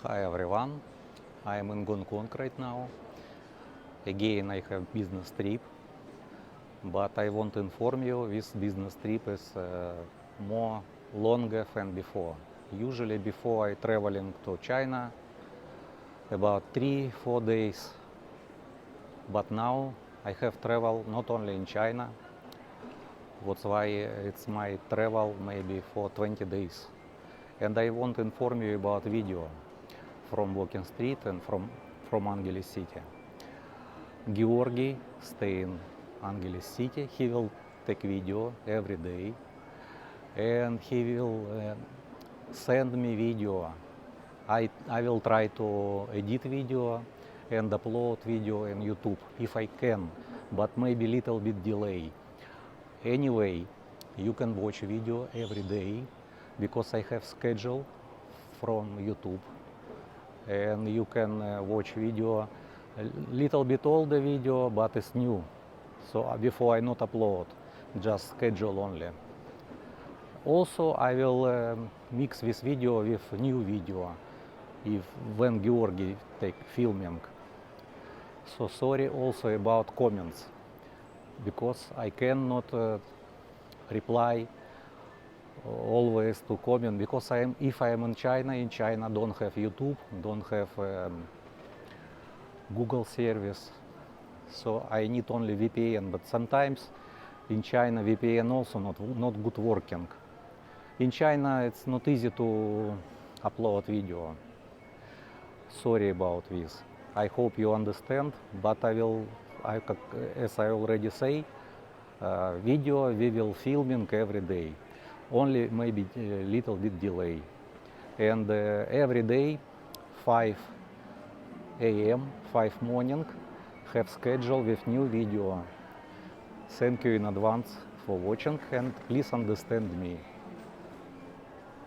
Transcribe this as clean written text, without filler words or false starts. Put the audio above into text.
Hi everyone, I am in Gong Kong right now. Again, I have business trip, but I want to inform you this business trip is more longer than before. Usually before I traveling to China about 3-4 days, but now I have travel not only in China, that's why it's my travel maybe for 20 days. And I want to inform you about video from Walking Street and from Angeles City. Georgi stay in Angeles City. He will take video every day, and he will send me video. I will try to edit video and upload video in YouTube if I can, but maybe little bit delay. Anyway, you can watch video every day because I have schedule from YouTube, and you can watch video a little bit older video, but it's new. So before I not upload, just schedule only. Also, I will mix this video with new video if when Georgi take filming. So sorry also about comments because I cannot reply always to comment because if I am in China don't have YouTube, don't have Google service, so I need only VPN. But sometimes in China VPN also not good working. In China it's not easy to upload video. Sorry about this. I hope you understand, but as I already say, video we will filming every day, only maybe a little bit delay, and every day 5 a.m. 5 morning have schedule with new video. Thank you in advance for watching, and please understand me.